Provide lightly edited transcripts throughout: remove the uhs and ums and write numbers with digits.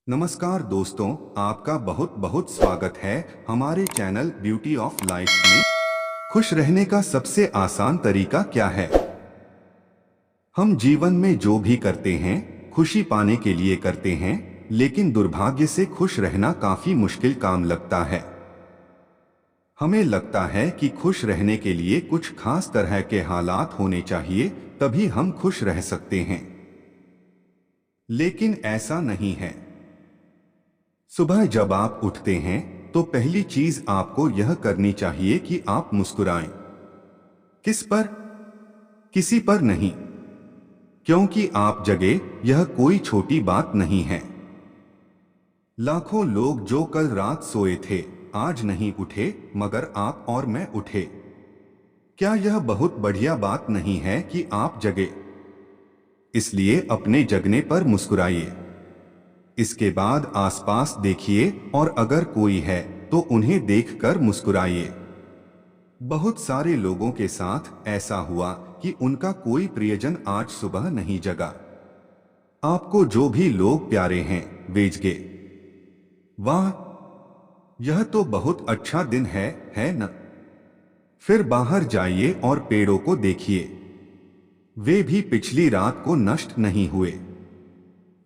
नमस्कार दोस्तों, आपका बहुत बहुत स्वागत है हमारे चैनल ब्यूटी ऑफ लाइफ में। खुश रहने का सबसे आसान तरीका क्या है? हम जीवन में जो भी करते हैं खुशी पाने के लिए करते हैं, लेकिन दुर्भाग्य से खुश रहना काफी मुश्किल काम लगता है। हमें लगता है कि खुश रहने के लिए कुछ खास तरह के हालात होने चाहिए, तभी हम खुश रह सकते हैं। लेकिन ऐसा नहीं है। सुबह जब आप उठते हैं तो पहली चीज आपको यह करनी चाहिए कि आप मुस्कुराएं। किस पर? किसी पर नहीं, क्योंकि आप जगे, यह कोई छोटी बात नहीं है। लाखों लोग जो कल रात सोए थे आज नहीं उठे, मगर आप और मैं उठे। क्या यह बहुत बढ़िया बात नहीं है कि आप जगे? इसलिए अपने जगने पर मुस्कुराइए। इसके बाद आसपास देखिए और अगर कोई है तो उन्हें देखकर मुस्कुराइए। बहुत सारे लोगों के साथ ऐसा हुआ कि उनका कोई प्रियजन आज सुबह नहीं जगा। आपको जो भी लोग प्यारे हैं वे जगे। वाह, यह तो बहुत अच्छा दिन है न? फिर बाहर जाइए और पेड़ों को देखिए। वे भी पिछली रात को नष्ट नहीं हुए।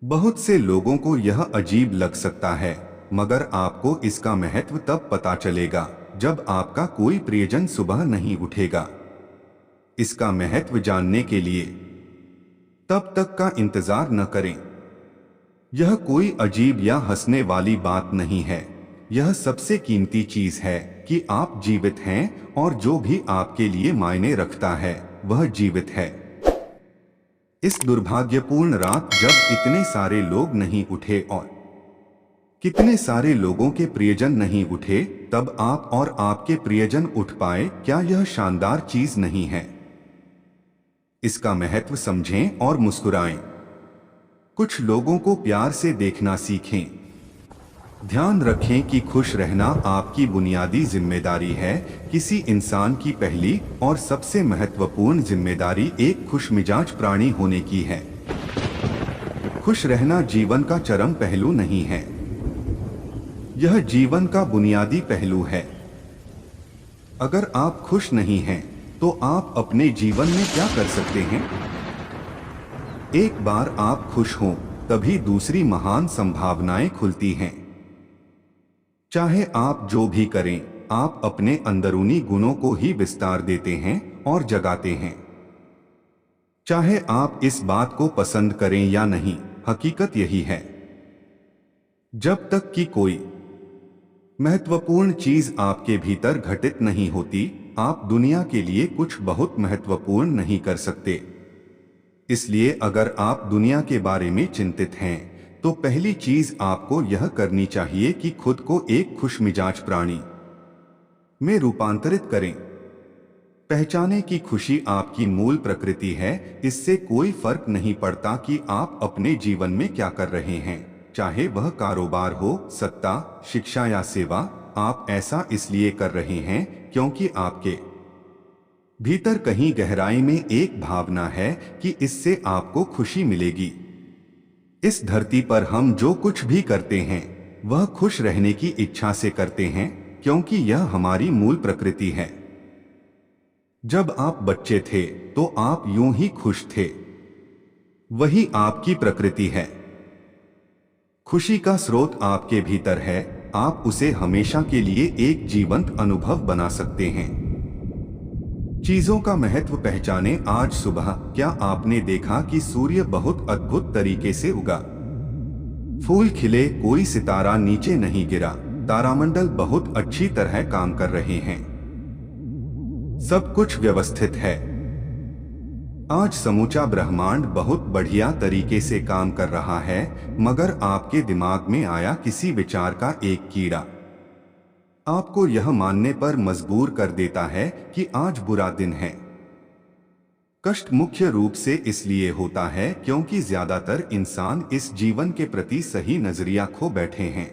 बहुत से लोगों को यह अजीब लग सकता है, मगर आपको इसका महत्व तब पता चलेगा जब आपका कोई प्रियजन सुबह नहीं उठेगा। इसका महत्व जानने के लिए तब तक का इंतजार न करें। यह कोई अजीब या हंसने वाली बात नहीं है। यह सबसे कीमती चीज है कि आप जीवित हैं और जो भी आपके लिए मायने रखता है वह जीवित है। इस दुर्भाग्यपूर्ण रात जब इतने सारे लोग नहीं उठे और कितने सारे लोगों के प्रियजन नहीं उठे, तब आप और आपके प्रियजन उठ पाए, क्या यह शानदार चीज नहीं है? इसका महत्व समझें और मुस्कुराएं। कुछ लोगों को प्यार से देखना सीखें। ध्यान रखें कि खुश रहना आपकी बुनियादी जिम्मेदारी है। किसी इंसान की पहली और सबसे महत्वपूर्ण जिम्मेदारी एक खुशमिजाज प्राणी होने की है। खुश रहना जीवन का चरम पहलू नहीं है, यह जीवन का बुनियादी पहलू है। अगर आप खुश नहीं हैं, तो आप अपने जीवन में क्या कर सकते हैं? एक बार आप खुश हों, तभी दूसरी महान संभावनाएं खुलती हैं। चाहे आप जो भी करें, आप अपने अंदरूनी गुणों को ही विस्तार देते हैं और जगाते हैं। चाहे आप इस बात को पसंद करें या नहीं, हकीकत यही है। जब तक कि कोई महत्वपूर्ण चीज आपके भीतर घटित नहीं होती, आप दुनिया के लिए कुछ बहुत महत्वपूर्ण नहीं कर सकते। इसलिए अगर आप दुनिया के बारे में चिंतित हैं, तो पहली चीज आपको यह करनी चाहिए कि खुद को एक खुशमिजाज प्राणी में रूपांतरित करें। पहचाने कि खुशी आपकी मूल प्रकृति है। इससे कोई फर्क नहीं पड़ता कि आप अपने जीवन में क्या कर रहे हैं, चाहे वह कारोबार हो, सत्ता, शिक्षा या सेवा। आप ऐसा इसलिए कर रहे हैं क्योंकि आपके भीतर कहीं गहराई में एक भावना है कि इससे आपको खुशी मिलेगी। इस धरती पर हम जो कुछ भी करते हैं वह खुश रहने की इच्छा से करते हैं, क्योंकि यह हमारी मूल प्रकृति है। जब आप बच्चे थे तो आप यूं ही खुश थे। वही आपकी प्रकृति है। खुशी का स्रोत आपके भीतर है। आप उसे हमेशा के लिए एक जीवंत अनुभव बना सकते हैं। चीजों का महत्व पहचाने। आज सुबह क्या आपने देखा कि सूर्य बहुत अद्भुत तरीके से उगा? फूल खिले, कोई सितारा नीचे नहीं गिरा। तारामंडल बहुत अच्छी तरह काम कर रहे हैं। सब कुछ व्यवस्थित है। आज समूचा ब्रह्मांड बहुत बढ़िया तरीके से काम कर रहा है, मगर आपके दिमाग में आया किसी विचार का एक कीड़ा आपको यह मानने पर मजबूर कर देता है कि आज बुरा दिन है। कष्ट मुख्य रूप से इसलिए होता है क्योंकि ज्यादातर इंसान इस जीवन के प्रति सही नजरिया खो बैठे हैं।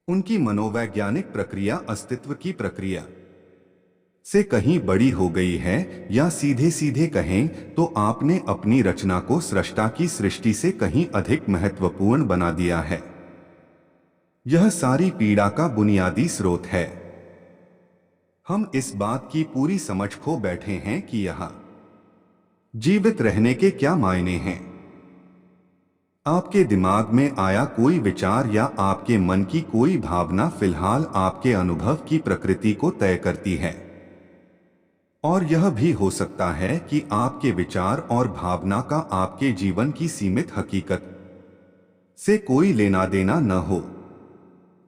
उनकी मनोवैज्ञानिक प्रक्रिया अस्तित्व की प्रक्रिया से कहीं बड़ी हो गई है, या सीधे सीधे कहें तो आपने अपनी रचना को सृष्टा की सृष्टि से कहीं अधिक महत्वपूर्ण बना दिया है। यह सारी पीड़ा का बुनियादी स्रोत है। हम इस बात की पूरी समझ खो बैठे हैं कि यह जीवित रहने के क्या मायने हैं। आपके दिमाग में आया कोई विचार या आपके मन की कोई भावना फिलहाल आपके अनुभव की प्रकृति को तय करती है। और यह भी हो सकता है कि आपके विचार और भावना का आपके जीवन की सीमित हकीकत से कोई लेना देना न हो।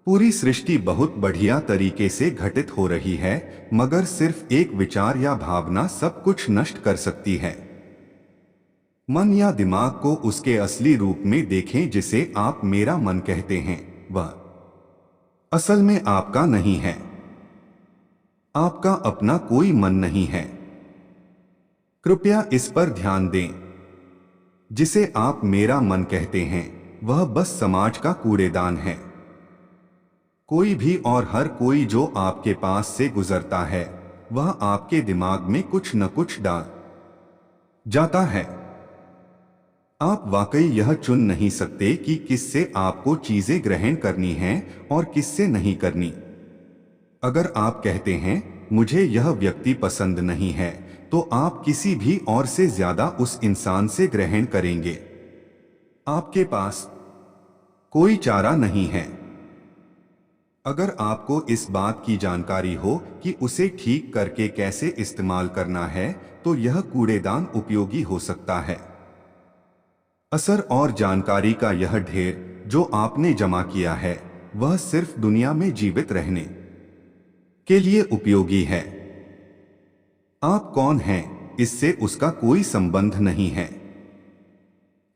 पूरी सृष्टि बहुत बढ़िया तरीके से घटित हो रही है, मगर सिर्फ एक विचार या भावना सब कुछ नष्ट कर सकती है। मन या दिमाग को उसके असली रूप में देखें, जिसे आप मेरा मन कहते हैं। वह असल में आपका नहीं है। आपका अपना कोई मन नहीं है। कृपया इस पर ध्यान दें। जिसे आप मेरा मन कहते हैं वह बस समाज का कूड़ेदान है। कोई भी और हर कोई जो आपके पास से गुजरता है वह आपके दिमाग में कुछ न कुछ डाल जाता है। आप वाकई यह चुन नहीं सकते कि किससे आपको चीजें ग्रहण करनी हैं और किससे नहीं करनी। अगर आप कहते हैं मुझे यह व्यक्ति पसंद नहीं है, तो आप किसी भी और से ज्यादा उस इंसान से ग्रहण करेंगे। आपके पास कोई चारा नहीं है। अगर आपको इस बात की जानकारी हो कि उसे ठीक करके कैसे इस्तेमाल करना है, तो यह कूड़ेदान उपयोगी हो सकता है। असर और जानकारी का यह ढेर जो आपने जमा किया है वह सिर्फ दुनिया में जीवित रहने के लिए उपयोगी है। आप कौन हैं इससे उसका कोई संबंध नहीं है।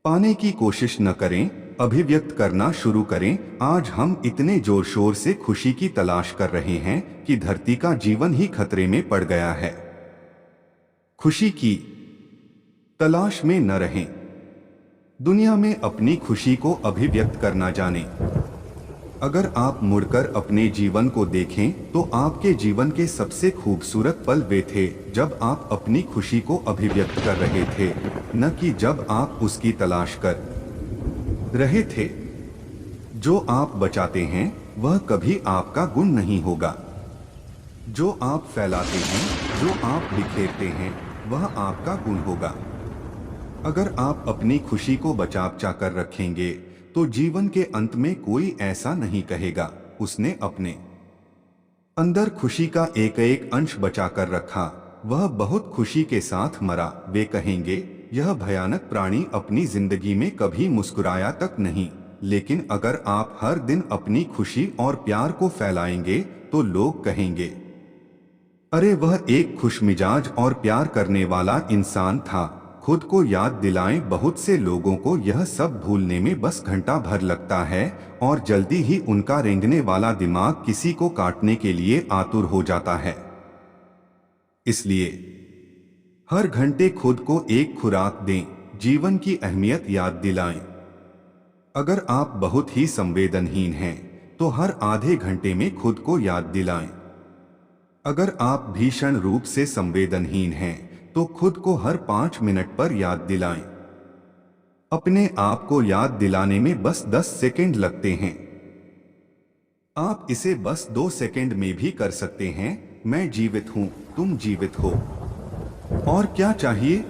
पाने की कोशिश न करें, अभिव्यक्त करना शुरू करें। आज हम इतने जोर शोर से खुशी की तलाश कर रहे हैं कि धरती का जीवन ही खतरे में पड़ गया है। खुशी की तलाश में न रहें। दुनिया में अपनी खुशी को अभिव्यक्त करना जानें। अगर आप मुड़कर अपने जीवन को देखें तो आपके जीवन के सबसे खूबसूरत पल वे थे जब आप अपनी खुशी को अभिव्यक्त कर रहे थे, न कि जब आप उसकी तलाश कर रहे थे। जो आप बचाते हैं वह कभी आपका गुण नहीं होगा। जो आप फैलाते हैं, जो आप बिखेरते हैं, वह आपका गुण होगा। अगर आप अपनी खुशी को बचा कर रखेंगे तो जीवन के अंत में कोई ऐसा नहीं कहेगा उसने अपने अंदर खुशी का एक एक अंश बचा कर रखा, वह बहुत खुशी के साथ मरा। वे कहेंगे यह भयानक प्राणी अपनी जिंदगी में कभी मुस्कुराया तक नहीं। लेकिन अगर आप हर दिन अपनी खुशी और प्यार को फैलाएंगे तो लोग कहेंगे अरे वह एक खुशमिजाज और प्यार करने वाला इंसान था। खुद को याद दिलाएं। बहुत से लोगों को यह सब भूलने में बस घंटा भर लगता है और जल्दी ही उनका रेंगने वाला दिमाग किसी को काटने के लिए आतुर हो जाता है। इसलिए हर घंटे खुद को एक खुराक दें, जीवन की अहमियत याद दिलाएं। अगर आप बहुत ही संवेदनहीन हैं तो हर आधे घंटे में खुद को याद दिलाएं। अगर आप भीषण रूप से संवेदनहीन हैं तो खुद को हर 5 मिनट पर याद दिलाएं। अपने आप को याद दिलाने में बस 10 सेकंड लगते हैं। आप इसे बस 2 सेकंड में भी कर सकते हैं। मैं जीवित हूं, तुम जीवित हो। और क्या चाहिए?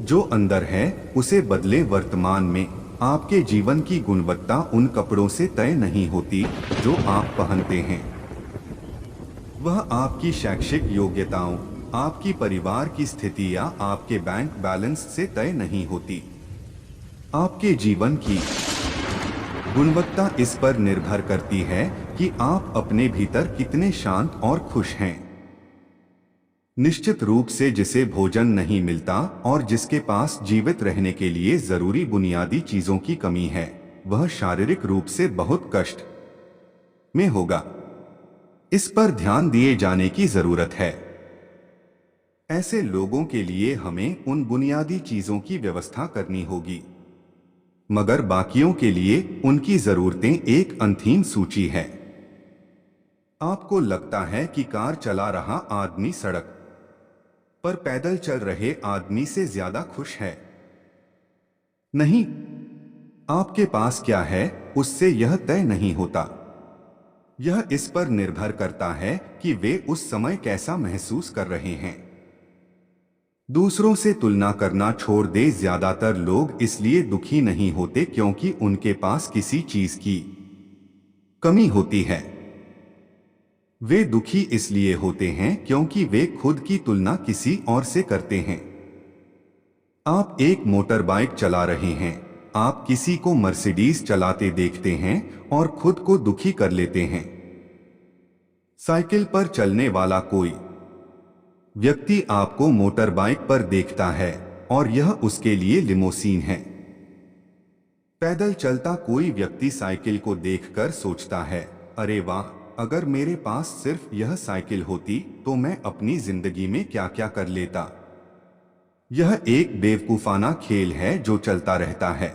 जो अंदर है उसे बदले। वर्तमान में आपके जीवन की गुणवत्ता उन कपड़ों से तय नहीं होती जो आप पहनते हैं। वह आपकी शैक्षिक योग्यताओं, आपकी परिवार की स्थिति या आपके बैंक बैलेंस से तय नहीं होती। आपके जीवन की गुणवत्ता इस पर निर्भर करती है कि आप अपने भीतर कितने शांत और खुश हैं। निश्चित रूप से जिसे भोजन नहीं मिलता और जिसके पास जीवित रहने के लिए जरूरी बुनियादी चीजों की कमी है, वह शारीरिक रूप से बहुत कष्ट में होगा। इस पर ध्यान दिए जाने की जरूरत है। ऐसे लोगों के लिए हमें उन बुनियादी चीजों की व्यवस्था करनी होगी, मगर बाकियों के लिए उनकी जरूरतें एक अनथीम सूची है। आपको लगता है कि कार चला रहा आदमी सड़क पर पैदल चल रहे आदमी से ज्यादा खुश है। नहीं, आपके पास क्या है उससे यह तय नहीं होता। यह इस पर निर्भर करता है कि वे उस समय कैसा महसूस कर रहे हैं। दूसरों से तुलना करना छोड़ दे। ज्यादातर लोग इसलिए दुखी नहीं होते क्योंकि उनके पास किसी चीज की कमी होती है। वे दुखी इसलिए होते हैं क्योंकि वे खुद की तुलना किसी और से करते हैं। आप एक मोटर बाइक चला रहे हैं, आप किसी को मर्सिडीज चलाते देखते हैं और खुद को दुखी कर लेते हैं। साइकिल पर चलने वाला कोई व्यक्ति आपको मोटर बाइक पर देखता है और यह उसके लिए लिमोसीन है। पैदल चलता कोई व्यक्ति साइकिल को देखकर सोचता है, अरे वाह, अगर मेरे पास सिर्फ यह साइकिल होती तो मैं अपनी जिंदगी में क्या क्या कर लेता। यह एक बेवकूफाना खेल है जो चलता रहता है।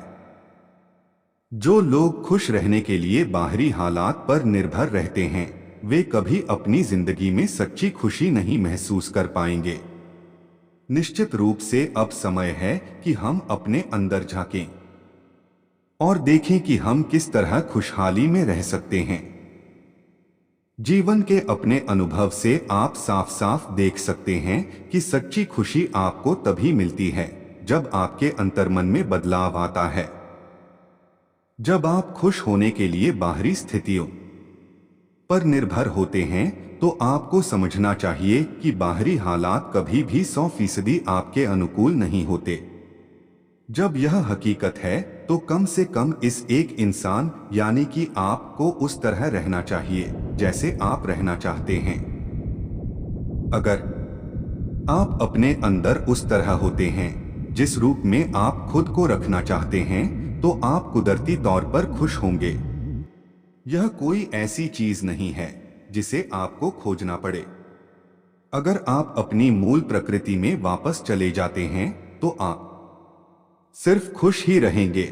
जो लोग खुश रहने के लिए बाहरी हालात पर निर्भर रहते हैं, वे कभी अपनी जिंदगी में सच्ची खुशी नहीं महसूस कर पाएंगे। निश्चित रूप से अब समय है कि हम अपने अंदर झांकें और देखें कि हम किस तरह खुशहाली में रह सकते हैं। जीवन के अपने अनुभव से आप साफ साफ देख सकते हैं कि सच्ची खुशी आपको तभी मिलती है जब आपके अंतर्मन में बदलाव आता है। जब आप खुश होने के लिए बाहरी स्थितियों पर निर्भर होते हैं तो आपको समझना चाहिए कि बाहरी हालात कभी भी 100% आपके अनुकूल नहीं होते। जब यह हकीकत है तो कम से कम इस एक इंसान यानी कि आपको उस तरह रहना चाहिए जैसे आप रहना चाहते हैं। अगर आप अपने अंदर उस तरह होते हैं जिस रूप में आप खुद को रखना चाहते हैं तो आप कुदरती तौर पर खुश होंगे। यह कोई ऐसी चीज नहीं है जिसे आपको खोजना पड़े। अगर आप अपनी मूल प्रकृति में वापस चले जाते हैं तो आप सिर्फ खुश ही रहेंगे।